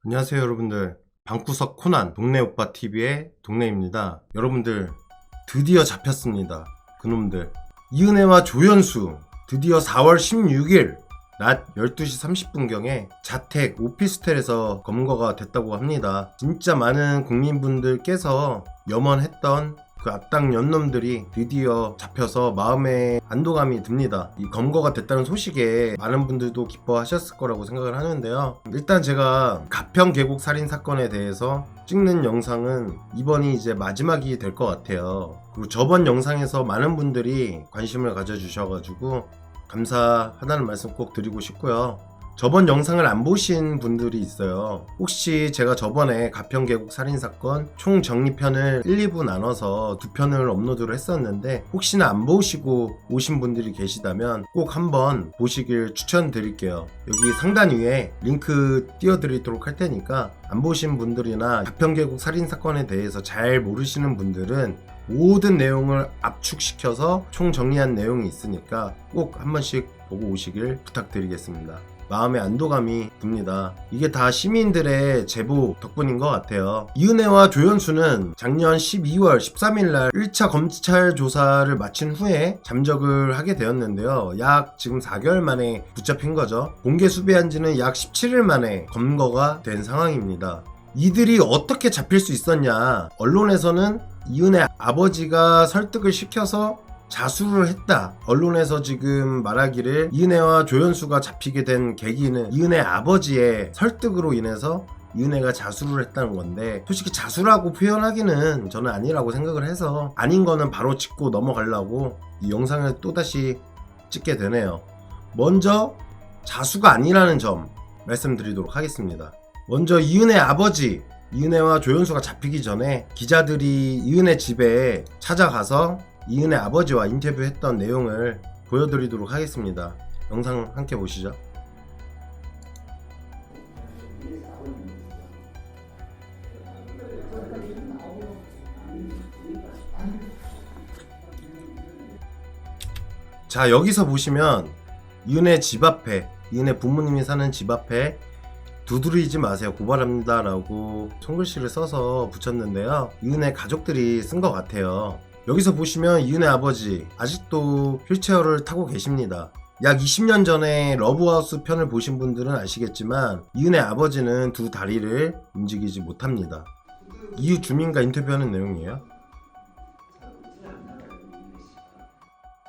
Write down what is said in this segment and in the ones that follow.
안녕하세요 여러분들, 방구석 코난 동네오빠TV의 동네입니다. 여러분들 드디어 잡혔습니다. 그놈들 이은혜와 조연수 드디어 4월 16일 낮 12시 30분경에 자택 오피스텔에서 검거가 됐다고 합니다. 진짜 많은 국민분들께서 염원했던 그 악당 연놈들이 드디어 잡혀서 마음에 안도감이 듭니다. 이 검거가 됐다는 소식에 많은 분들도 기뻐하셨을 거라고 생각을 하는데요. 일단 제가 가평 계곡 살인 사건에 대해서 찍는 영상은 이번이 이제 마지막이 될 것 같아요. 그리고 저번 영상에서 많은 분들이 관심을 가져주셔가지고 감사하다는 말씀 꼭 드리고 싶고요. 저번 영상을 안 보신 분들이 있어요. 혹시 제가 저번에 가평 계곡 살인사건 총 정리편을 1, 2부 나눠서 2편을 업로드를 했었는데 혹시나 안 보시고 오신 분들이 계시다면 꼭 한번 보시길 추천드릴게요. 여기 상단 위에 링크 띄워드리도록 할 테니까 안 보신 분들이나 가평 계곡 살인사건에 대해서 잘 모르시는 분들은 모든 내용을 압축시켜서 총 정리한 내용이 있으니까 꼭 한 번씩 보고 오시길 부탁드리겠습니다. 마음의 안도감이 듭니다. 이게 다 시민들의 제보 덕분인 것 같아요. 이은혜와 조연수는 작년 12월 13일날 1차 검찰 조사를 마친 후에 잠적을 하게 되었는데요. 약 지금 4개월 만에 붙잡힌 거죠. 공개 수배한 지는 약 17일 만에 검거가 된 상황입니다. 이들이 어떻게 잡힐 수 있었냐? 언론에서는 이은혜 아버지가 설득을 시켜서 자수를 했다. 언론에서 지금 말하기를 이은혜와 조연수가 잡히게 된 계기는 이은혜 아버지의 설득으로 인해서 이은혜가 자수를 했다는 건데, 솔직히 자수라고 표현하기는 저는 아니라고 생각을 해서 아닌 거는 바로 짚고 넘어가려고 이 영상을 또다시 찍게 되네요. 먼저 자수가 아니라는 점 말씀드리도록 하겠습니다. 먼저 이은혜 아버지, 이은혜와 조연수가 잡히기 전에 기자들이 이은혜 집에 찾아가서 이은혜 아버지와 인터뷰했던 내용을 보여드리도록 하겠습니다. 영상 함께 보시죠. 자, 여기서 보시면 이은혜 집 앞에, 이은혜 부모님이 사는 집 앞에 두드리지 마세요, 고발합니다 라고 손글씨를 써서 붙였는데요. 이은혜 가족들이 쓴 것 같아요. 여기서 보시면 이은혜 아버지 아직도 휠체어를 타고 계십니다. 약 20년 전에 러브하우스 편을 보신 분들은 아시겠지만 이은혜 아버지는 두 다리를 움직이지 못합니다. 이웃 주민과 인터뷰하는 내용이에요.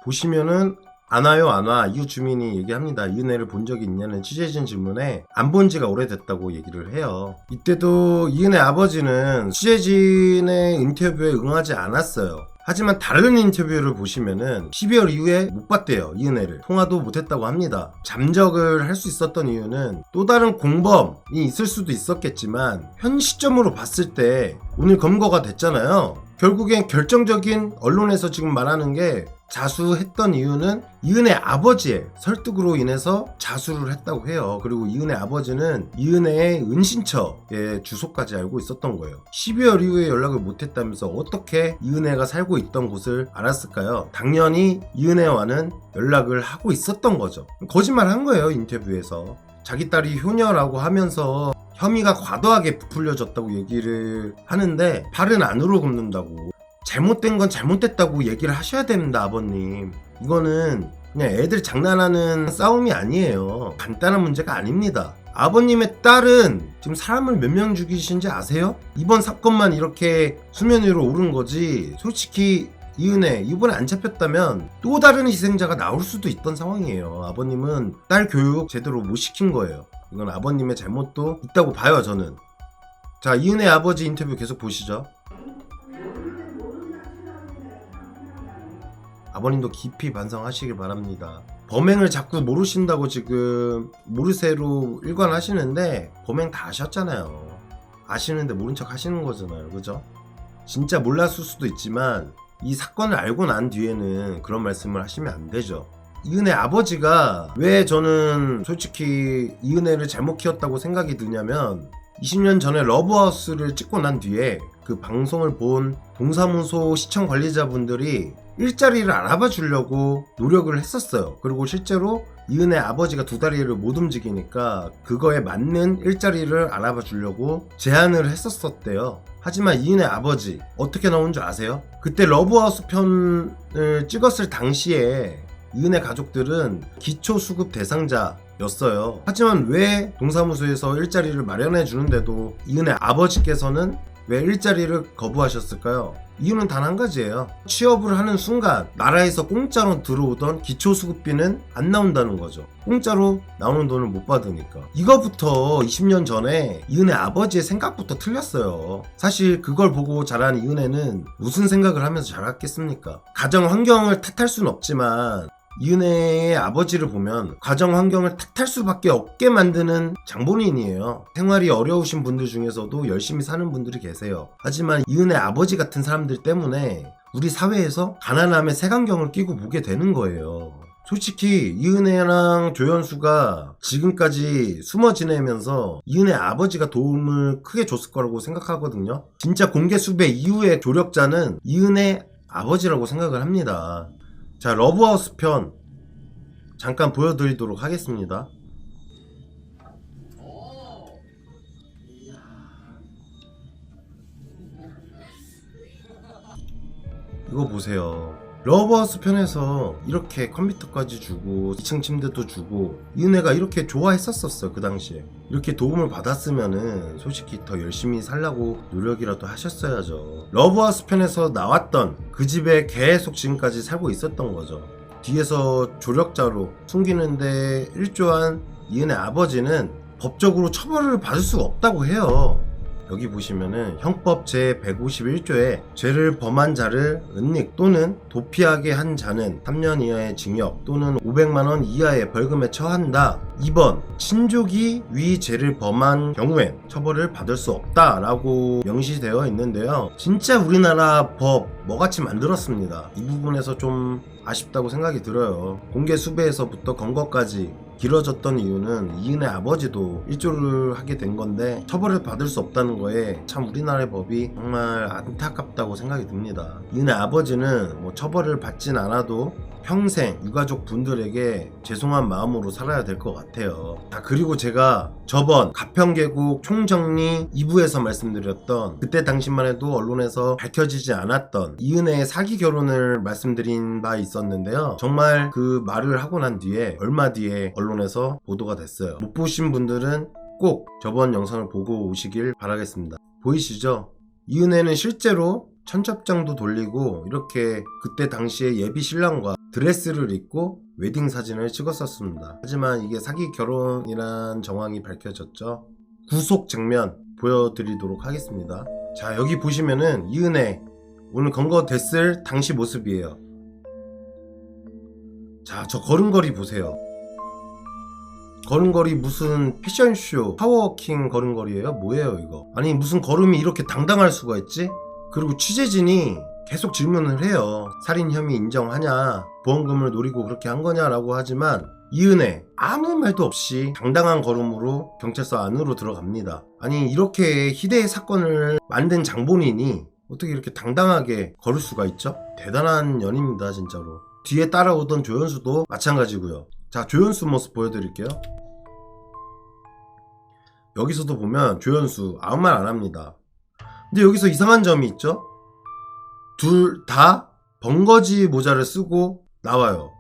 보시면은 안 와요, 안 와. 이웃 주민이 얘기합니다. 이은혜를 본 적이 있냐는 취재진 질문에 안 본 지가 오래됐다고 얘기를 해요. 이때도 이은혜 아버지는 취재진의 인터뷰에 응하지 않았어요. 하지만 다른 인터뷰를 보시면은 12월 이후에 못 봤대요. 이은혜를 통화도 못했다고 합니다. 잠적을 할 수 있었던 이유는 또 다른 공범이 있을 수도 있었겠지만 현 시점으로 봤을 때 오늘 검거가 됐잖아요. 결국엔 결정적인, 언론에서 지금 말하는 게 자수했던 이유는 이은혜 아버지의 설득으로 인해서 자수를 했다고 해요. 그리고 이은혜 아버지는 이은혜의 은신처의 주소까지 알고 있었던 거예요. 12월 이후에 연락을 못했다면서 어떻게 이은혜가 살고 있던 곳을 알았을까요? 당연히 이은혜와는 연락을 하고 있었던 거죠. 거짓말 한 거예요, 인터뷰에서. 자기 딸이 효녀라고 하면서 혐의가 과도하게 부풀려졌다고 얘기를 하는데 발은 안으로 굽는다고. 잘못된 건 잘못됐다고 얘기를 하셔야 됩니다, 아버님. 이거는 그냥 애들 장난하는 싸움이 아니에요. 간단한 문제가 아닙니다. 아버님의 딸은 지금 사람을 몇 명 죽이신지 아세요? 이번 사건만 이렇게 수면 위로 오른 거지. 솔직히 이은혜 이번에 안 잡혔다면 또 다른 희생자가 나올 수도 있던 상황이에요. 아버님은 딸 교육 제대로 못 시킨 거예요. 이건 아버님의 잘못도 있다고 봐요, 저는. 자, 이은혜 아버지 인터뷰 계속 보시죠. 아버님도 깊이 반성하시길 바랍니다. 범행을 자꾸 모르신다고 지금 모르쇠로 일관하시는데 범행 다 아셨잖아요. 아시는데 모른 척 하시는 거잖아요, 그죠? 진짜 몰랐을 수도 있지만 이 사건을 알고 난 뒤에는 그런 말씀을 하시면 안 되죠. 이은혜 아버지가 왜 저는 솔직히 이은혜를 잘못 키웠다고 생각이 드냐면 20년 전에 러브하우스를 찍고 난 뒤에 그 방송을 본 동사무소 시청 관리자분들이 일자리를 알아봐 주려고 노력을 했었어요. 그리고 실제로 이은혜 아버지가 두 다리를 못 움직이니까 그거에 맞는 일자리를 알아봐 주려고 제안을 했었대요. 하지만 이은혜 아버지 어떻게 나온 줄 아세요? 그때 러브하우스 편을 찍었을 당시에 이은혜 가족들은 기초수급 대상자였어요. 하지만 왜 동사무소에서 일자리를 마련해 주는데도 이은혜 아버지께서는 왜 일자리를 거부하셨을까요? 이유는 단 한 가지예요. 취업을 하는 순간 나라에서 공짜로 들어오던 기초수급비는 안 나온다는 거죠. 공짜로 나오는 돈을 못 받으니까. 이거부터 20년 전에 이은혜 아버지의 생각부터 틀렸어요. 사실 그걸 보고 자란 이은혜는 무슨 생각을 하면서 자랐겠습니까? 가정 환경을 탓할 수는 없지만 이은혜의 아버지를 보면 가정 환경을 탓할 수밖에 없게 만드는 장본인이에요. 생활이 어려우신 분들 중에서도 열심히 사는 분들이 계세요. 하지만 이은혜 아버지 같은 사람들 때문에 우리 사회에서 가난함의 색안경을 끼고 보게 되는 거예요. 솔직히 이은혜랑 조연수가 지금까지 숨어 지내면서 이은혜 아버지가 도움을 크게 줬을 거라고 생각하거든요. 진짜 공개 수배 이후의 조력자는 이은혜 아버지라고 생각을 합니다. 자, 러브하우스 편 잠깐 보여드리도록 하겠습니다. 이거 보세요. 러브하우스 편에서 이렇게 컴퓨터까지 주고 2층 침대도 주고 이은혜가 이렇게 좋아했었어요. 그 당시에 이렇게 도움을 받았으면은 솔직히 더 열심히 살라고 노력이라도 하셨어야죠. 러브하우스 편에서 나왔던 그 집에 계속 지금까지 살고 있었던 거죠. 뒤에서 조력자로 숨기는데 일조한 이은혜 아버지는 법적으로 처벌을 받을 수가 없다고 해요. 여기 보시면은 형법 제151조에 죄를 범한 자를 은닉 또는 도피하게 한 자는 3년 이하의 징역 또는 500만원 이하의 벌금에 처한다. 2번 친족이 위 죄를 범한 경우엔 처벌을 받을 수 없다 라고 명시되어 있는데요. 진짜 우리나라 법 뭐같이 만들었습니다. 이 부분에서 좀 아쉽다고 생각이 들어요. 공개 수배에서부터 검거까지 길어졌던 이유는 이은혜 아버지도 일조를 하게 된 건데 처벌을 받을 수 없다는 거에 참 우리나라의 법이 정말 안타깝다고 생각이 듭니다. 이은혜 아버지는 뭐 처벌을 받진 않아도 평생 유가족 분들에게 죄송한 마음으로 살아야 될 것 같아요. 그리고 제가 저번 가평계곡 총정리 2부에서 말씀드렸던 그때 당시만 해도 언론에서 밝혀지지 않았던 이은혜의 사기 결혼을 말씀드린 바 있었는데요. 정말 그 말을 하고 난 뒤에 얼마 뒤에 언론에서 보도가 됐어요. 못 보신 분들은 꼭 저번 영상을 보고 오시길 바라겠습니다. 보이시죠? 이은혜는 실제로 천첩장도 돌리고 이렇게 그때 당시에 예비 신랑과 드레스를 입고 웨딩 사진을 찍었었습니다. 하지만 이게 사기 결혼이란 정황이 밝혀졌죠. 구속 장면 보여드리도록 하겠습니다. 자, 여기 보시면은 이은혜 오늘 검거됐을 당시 모습이에요. 자, 저 걸음걸이 보세요. 걸음걸이 무슨 패션쇼 파워워킹 걸음걸이에요? 뭐예요 이거? 아니 무슨 걸음이 이렇게 당당할 수가 있지? 그리고 취재진이 계속 질문을 해요. 살인 혐의 인정하냐? 보험금을 노리고 그렇게 한 거냐라고 하지만 이은혜 아무 말도 없이 당당한 걸음으로 경찰서 안으로 들어갑니다. 아니 이렇게 희대의 사건을 만든 장본인이 어떻게 이렇게 당당하게 걸을 수가 있죠? 대단한 년입니다 진짜로. 뒤에 따라오던 조연수도 마찬가지고요. 자, 조연수 모습 보여드릴게요. 여기서도 보면 조연수 아무 말 안 합니다. 근데 여기서 이상한 점이 있죠? 둘 다 번거지 모자를 쓰고 나와요.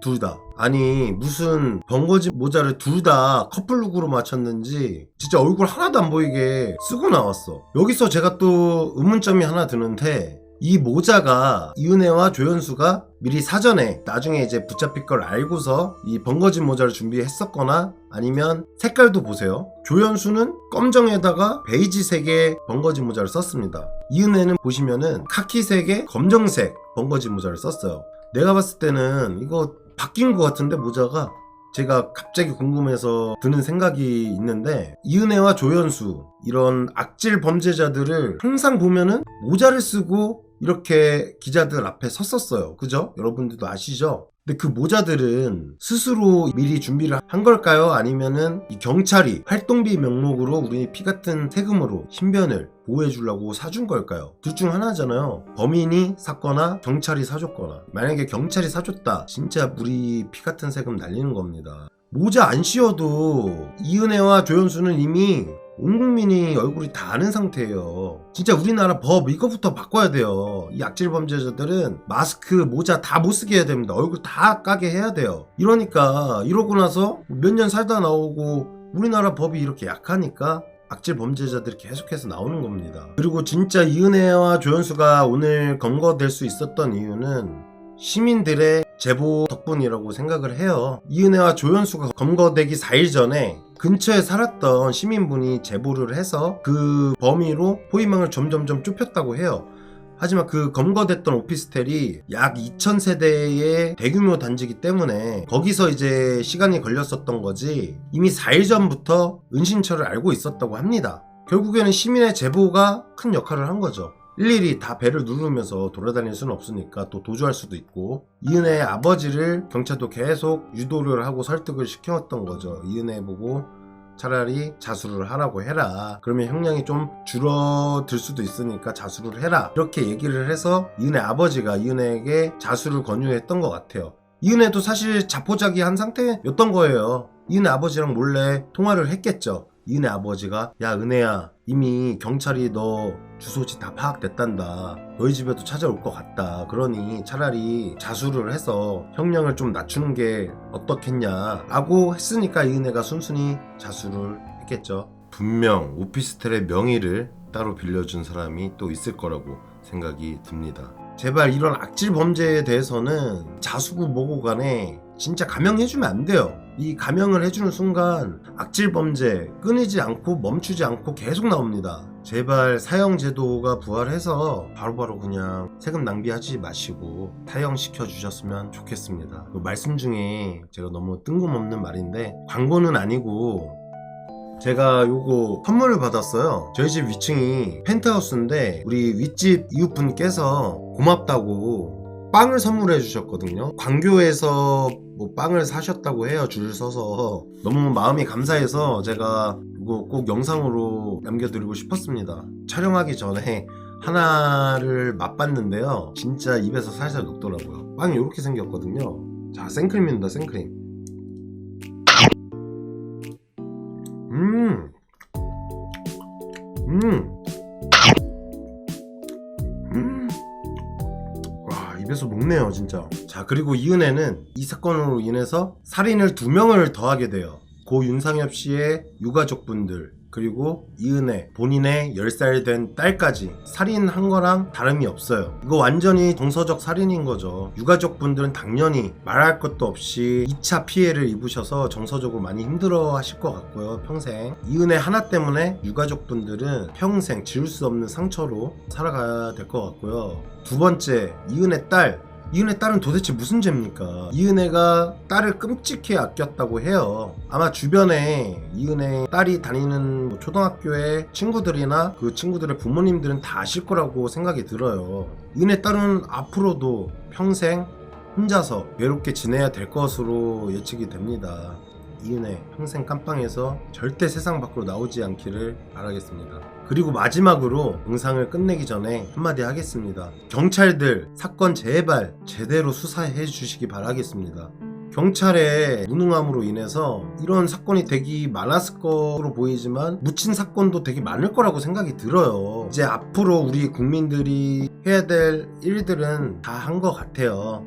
둘 다. 아니 무슨 번거지 모자를 둘 다 커플룩으로 맞췄는지 진짜 얼굴 하나도 안 보이게 쓰고 나왔어. 여기서 제가 또 의문점이 하나 드는데 이 모자가 이은혜와 조연수가 미리 사전에 나중에 이제 붙잡힐 걸 알고서 이 번거진 모자를 준비했었거나 아니면 색깔도 보세요. 조연수는 검정에다가 베이지색의 번거진 모자를 썼습니다. 이은혜는 보시면은 카키색의 검정색 번거진 모자를 썼어요. 내가 봤을 때는 이거 바뀐 것 같은데 모자가 제가 갑자기 궁금해서 드는 생각이 있는데 이은혜와 조연수 이런 악질 범죄자들을 항상 보면은 모자를 쓰고 이렇게 기자들 앞에 섰었어요. 그죠? 여러분들도 아시죠? 근데 그 모자들은 스스로 미리 준비를 한 걸까요? 아니면은 이 경찰이 활동비 명목으로 우리 피 같은 세금으로 신변을 보호해 주려고 사준 걸까요? 둘 중 하나잖아요. 범인이 샀거나 경찰이 사줬거나. 만약에 경찰이 사줬다, 진짜 우리 피 같은 세금 날리는 겁니다. 모자 안 씌워도 이은혜와 조연수는 이미 온 국민이 얼굴이 다 아는 상태예요. 진짜 우리나라 법 이거부터 바꿔야 돼요. 이 악질 범죄자들은 마스크, 모자 다 못 쓰게 해야 됩니다. 얼굴 다 까게 해야 돼요. 이러니까 이러고 나서 몇 년 살다 나오고 우리나라 법이 이렇게 약하니까 악질 범죄자들이 계속해서 나오는 겁니다. 그리고 진짜 이은혜와 조연수가 오늘 검거될 수 있었던 이유는 시민들의 제보 덕분이라고 생각을 해요. 이은혜와 조연수가 검거되기 4일 전에 근처에 살았던 시민분이 제보를 해서 그 범위로 포위망을 점점점 좁혔다고 해요. 하지만 그 검거됐던 오피스텔이 약 2000세대의 대규모 단지이기 때문에 거기서 이제 시간이 걸렸었던 거지, 이미 4일 전부터 은신처를 알고 있었다고 합니다. 결국에는 시민의 제보가 큰 역할을 한 거죠. 일일이 다 배를 누르면서 돌아다닐 수는 없으니까 또 도주할 수도 있고, 이은혜의 아버지를 경찰도 계속 유도를 하고 설득을 시켰던 거죠. 이은혜 보고 차라리 자수를 하라고 해라. 그러면 형량이 좀 줄어들 수도 있으니까 자수를 해라. 이렇게 얘기를 해서 이은혜 아버지가 이은혜에게 자수를 권유했던 것 같아요. 이은혜도 사실 자포자기한 상태였던 거예요. 이은혜 아버지랑 몰래 통화를 했겠죠. 이은혜 아버지가 야 은혜야, 이미 경찰이 너 주소지 다 파악됐단다. 너희 집에도 찾아올 것 같다. 그러니 차라리 자수를 해서 형량을 좀 낮추는 게 어떻겠냐 라고 했으니까 이은혜가 순순히 자수를 했겠죠. 분명 오피스텔의 명의를 따로 빌려준 사람이 또 있을 거라고 생각이 듭니다. 제발 이런 악질 범죄에 대해서는 자수고 뭐고 간에 진짜 감형해주면 안 돼요. 이 감형을 해주는 순간 악질 범죄 끊이지 않고 멈추지 않고 계속 나옵니다. 제발 사형제도가 부활해서 바로바로 그냥 세금 낭비하지 마시고 사형시켜 주셨으면 좋겠습니다. 그 말씀 중에 제가 너무 뜬금없는 말인데, 광고는 아니고 제가 요거 선물을 받았어요. 저희 집 위층이 펜트하우스인데 우리 윗집 이웃분께서 고맙다고 빵을 선물해 주셨거든요. 광교에서 뭐 빵을 사셨다고 해요. 줄 서서. 너무 마음이 감사해서 제가 이거 꼭 영상으로 남겨드리고 싶었습니다. 촬영하기 전에 하나를 맛봤는데요, 진짜 입에서 살살 녹더라고요. 빵이 이렇게 생겼거든요. 자, 생크림입니다. 생크림. 와, 입에서 녹네요 진짜. 자, 그리고 이은혜는 이 사건으로 인해서 살인을 2명을 더하게 돼요. 고 윤상엽 씨의 유가족분들, 그리고 이은혜 본인의 10살 된 딸까지 살인한 거랑 다름이 없어요. 이거 완전히 정서적 살인인 거죠. 유가족분들은 당연히 말할 것도 없이 2차 피해를 입으셔서 정서적으로 많이 힘들어 하실 것 같고요. 평생. 이은혜 하나 때문에 유가족분들은 평생 지울 수 없는 상처로 살아가야 될 것 같고요. 두 번째, 이은혜 딸은 도대체 무슨 죄입니까? 이은혜가 딸을 끔찍히 아꼈다고 해요. 아마 주변에 이은혜 딸이 다니는 뭐 초등학교의 친구들이나 그 친구들의 부모님들은 다 아실 거라고 생각이 들어요. 이은혜 딸은 앞으로도 평생 혼자서 외롭게 지내야 될 것으로 예측이 됩니다. 이은혜 평생 깜빵에서 절대 세상 밖으로 나오지 않기를 바라겠습니다. 그리고 마지막으로 영상을 끝내기 전에 한마디 하겠습니다. 경찰들 사건 제발 제대로 수사해 주시기 바라겠습니다. 경찰의 무능함으로 인해서 이런 사건이 되게 많았을 거로 보이지만 묻힌 사건도 되게 많을 거라고 생각이 들어요. 이제 앞으로 우리 국민들이 해야 될 일들은 다 한 것 같아요.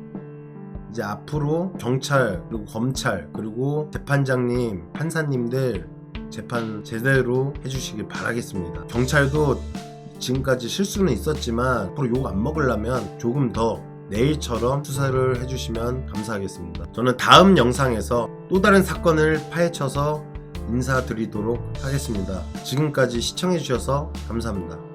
이제 앞으로 경찰, 그리고 검찰, 그리고 재판장님, 판사님들 재판 제대로 해주시길 바라겠습니다. 경찰도 지금까지 실수는 있었지만 앞으로 욕 안 먹으려면 조금 더 내일처럼 수사를 해주시면 감사하겠습니다. 저는 다음 영상에서 또 다른 사건을 파헤쳐서 인사드리도록 하겠습니다. 지금까지 시청해주셔서 감사합니다.